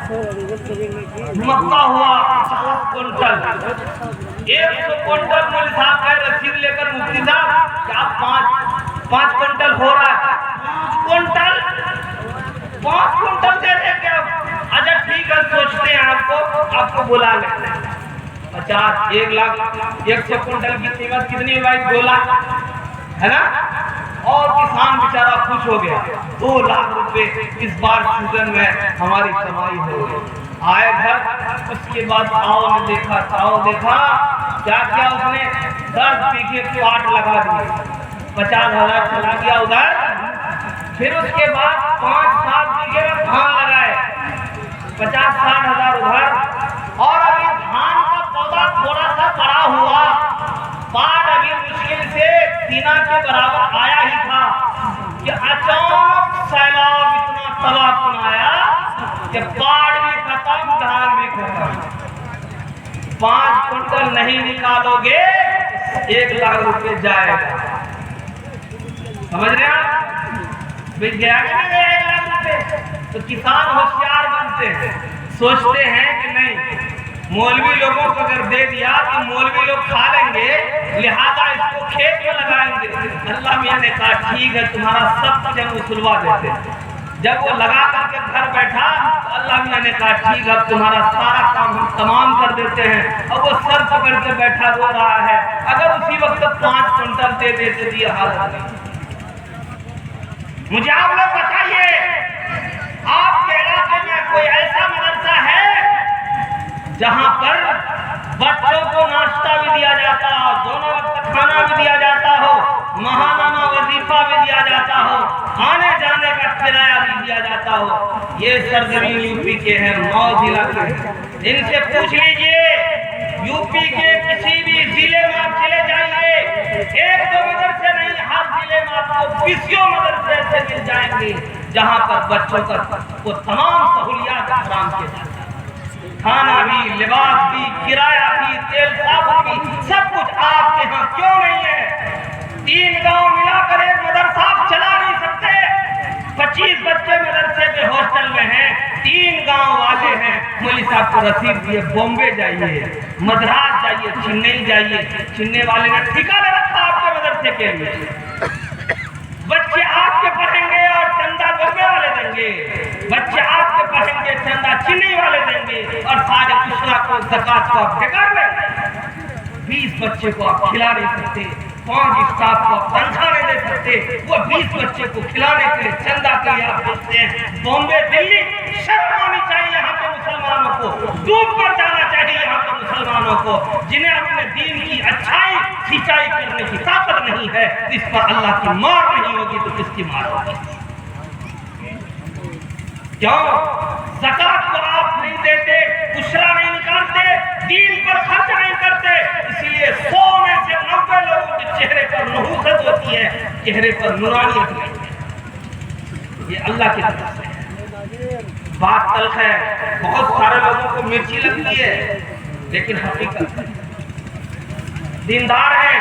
मक्का हुआ 50 quintal, 100 quintal मौलवी साहब का रसीद लेकर मुफ्ती साहब क्या 5 क्विंटल हो रहा है, 5 क्विंटल दे देंगे। अच्छा ठीक है, सोचते हैं आपको बुला लेते हैं। 50, 1 लाख, 100 क्विंटल की कीमत कितनी है भाई? 2 लाख है ना। और किसान बेचारा खुश हो गया, 2 लाख रुपए इस बार सीजन में हमारी कमाई हो गई। आए घर, उसके बाद ताऊ ने देखा क्या क्या उसने 10 बीघे प्लॉट लगा दिए, 50,000 चला गया उधर। फिर उसके बाद 5-7 बीघे में धान लगाए, 50-60 हजार उधर। और अभी धान का पौधा थोड़ा सा बड़ा हुआ, बाढ़ अभी मुश्किल से सीना के बराबर आया ही था कि अचानक सैलाब इतना तबाहकुन आया कि बाढ़ भी खत्म, धान भी खत्म। 5 क्विंटल नहीं निकालोगे 1 लाख रुपए जाएगा। समझ रहे हैं आप? बिक गया कि नहीं गया 1 लाख रुपए? तो किसान होशियार बनते हैं, सोचते हैं कि नहीं मौलवी लोगों को अगर दे दिया कि मौलवी लोग खा लेंगे, लिहाजा इसको खेत में लगाएंगे। अल्लाह मियां ने कहा ठीक है, तुम्हारा सब कुछ हम उछलवा देते हैं। जब वो लगा करके घर बैठा तो अल्लाह मियां ने कहा ठीक है, अब तुम्हारा सारा काम हम तमाम कर देते हैं। अब वो सर पकड़ के बैठा रो रहा है, अगर उसी वक्त 5 क्विंटल दे देते तो ये हालत नहीं। मुझे आप लोग बताइए, आपके इलाके में कोई ऐसा मदरसा है जहां पर बच्चों को नाश्ता भी दिया जाता हो, दोनों वक्त खाना भी दिया जाता हो, महानामा वजीफा भी दिया जाता हो, आने जाने का किराया भी दिया जाता हो? ये सरजमीन यूपी के हैं, मऊ जिला के। इनसे पूछ लीजिए, यूपी के किसी भी जिले में आप चले जाइए, 1-2 मदरसे नहीं, हर जिले में आपको 20 मदरसे ऐसे मिल जाएंगे जहां पर बच्चों को तमाम सहूलियात फराहम किए जाते हैं। खाना भी, लिबास भी, किराया भी, तेल साबुन भी, सब कुछ आपके यहाँ क्यों नहीं है? 3 गांव मिलाकर एक मदरसा आप चला नहीं सकते। 25 बच्चे मदरसे के हॉस्टल में हैं, 3 गांव वाले हैं। मौलवी साहब को रसीद दिए, बॉम्बे जाइए, मद्रास जाइए, चेन्नई जाइए, चेन्नई वाले ने ठेका ले रखा आपके मदरसे के लिए। बच्चे आपके पढ़ेंगे और चंदा बॉम्बे वाले देंगे, बच्चे आपके पढ़ेंगे, चंदा चेन्नई वाले देंगे, और सारे कुशरा को ज़कात को आप बेकार लेंगे। 20 बच्चे को आप खिला नहीं सकते, 5 स्टाफ को आप तनख्वाह नहीं दे सकते, वो 20 बच्चे को खिलाने के लिए चंदा के लिए आप भेजते हैं बॉम्बे, दिल्ली। शर्म आनी चाहिए यहाँ के मुसलमानों को, डूब कर जाना चाहिए यहाँ के मुसलमानों को, जिन्हें अपने दीन की अच्छाई सिंचाई करने की ताकत नहीं है। इस पर अल्लाह की मार नहीं होगी तो किसकी मार होगी? क्यों? ज़कात को आप नहीं देते, उशरा नहीं निकालते, दीन पर खर्च नहीं करते, इसलिए 100 में से 90 लोगों के चेहरे पर नहूसत होती है, चेहरे पर नूरानियत नहीं है। ये अल्लाह की तरफ से है। बात तल्ख है, बहुत सारे लोगों को मिर्ची लगती है, लेकिन हकीकत दीनदार है।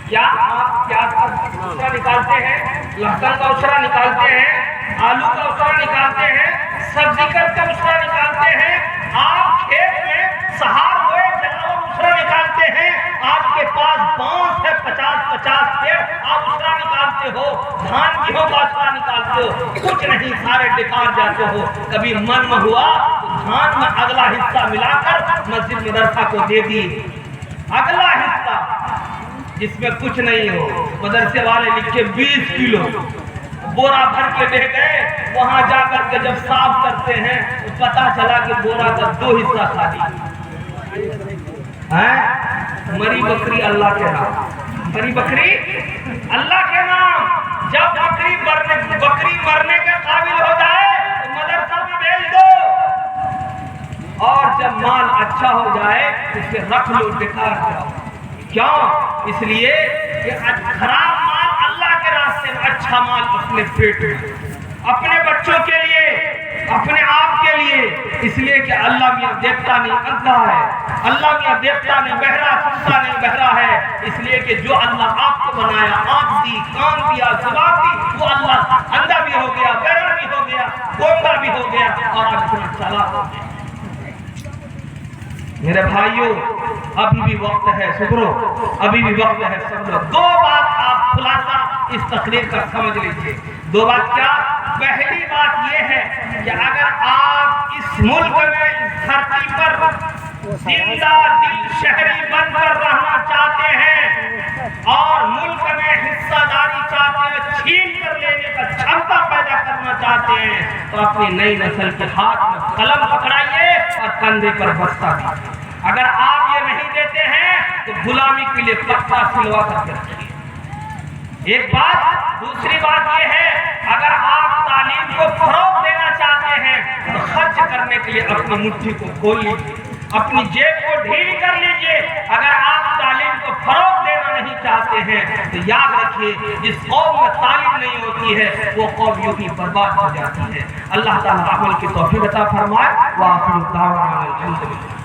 क्या आप प्याज का उसरा निकालते हैं, लहसुन का उसरा निकालते हैं, आलू का उसरा निकालते हैं, सब्जी का उसरा निकालते हैं, आप खेत में सहार बोए जलावन उसरा निकालते हैं, आपके पास बांस है 50-50 पेड़, आप उसरा निकालते हो, धान गेहूं का उसरा निकालते हो, कुछ नहीं, सारे बेकार जाते हो। कभी मन में हुआ तो धान में अगला हिस्सा मिलाकर मस्जिद मदरसा को दे दी, अगला हिस्सा जिसमें कुछ नहीं हो। मदरसे वाले लिखे 20 किलो, बोरा भर के ले गए, वहां जाकर के जब साफ करते हैं तो पता चला कि बोरा का 2 हिस्सा खाली है। मरी बकरी अल्लाह के नाम, मरी बकरी अल्लाह के नाम। जब बकरी मरने के काबिल हो जाए तो मदरसा में भेज दो, और जब माल अच्छा हो जाए उसे रख लो, बेकार जाओ। क्यों? इसलिए कि खराब माल अल्लाह के रास्ते में, अच्छा माल अपने पेट में, अपने बच्चों के लिए, اپنے آپ کے لیے، اس لیے کہ اللہ میاں دیکھتا نہیں اندھا ہے، اللہ میاں دیکھتا نہیں بہرا، سنتا نہیں بہرا ہے، اس لیے کہ جو اللہ آپ کو بنایا، آنکھ دی، کان دیا، زبان دی، وہ اللہ اندھا بھی ہو گیا، بہرا بھی ہو گیا، گونگا بھی ہو گیا اور اب اتنا چلا ہو گیا۔ میرے بھائیوں، ابھی بھی وقت ہے صبرو، ابھی بھی وقت ہے صبرو۔ دو بات آپ خلاصہ اس تقریر کا سمجھ لیجئے۔ دو بات کیا؟ پہلی بات یہ ہے کہ اگر آپ اس ملک میں، اس دھرتی پر زندہ دل شہری بن کر رہنا چاہتے ہیں اور ملک میں حصہ داری چاہتے ہیں، چھین کر لینے کا چھمتا پیدا کرنا چاہتے ہیں، تو اپنی نئی نسل کے ہاتھ میں قلم پکڑائیے اور کندھے پر بستہ دیجیے۔ اگر آپ یہ نہیں دیتے ہیں تو غلامی کے لیے پٹا سلوا کر کے رکھیے۔ ایک بات، دوسری بات یہ ہے، اگر آپ تعلیم کو فروغ دینا چاہتے ہیں تو خرچ کرنے کے لیے اپنی مٹھی کو کھول لیجیے، اپنی جیب کو ڈھیلی کر لیجیے۔ اگر آپ تعلیم کو فروغ دینا نہیں چاہتے ہیں تو یاد رکھیے، جس قوم میں تعلیم نہیں ہوتی ہے وہ قوم یوں ہی برباد ہو جاتی ہے۔ اللہ تعالیٰ عمل کی توفیق عطا فرمائے۔ وآخر دعوانا الحمدللہ۔